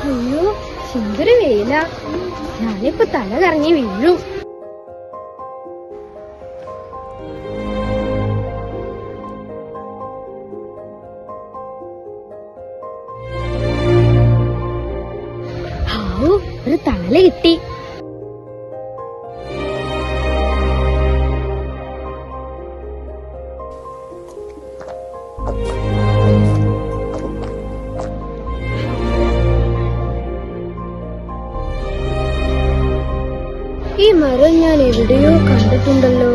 അയ്യോ സുന്ദര വെയില ഞാനിപ്പോ തല കറങ്ങി വീഴും. ഹാവൂ ഒരു തണല കിട്ടി. ഈ മരം ഞാൻ എവിടെയോ കണ്ടിട്ടുണ്ടല്ലോ.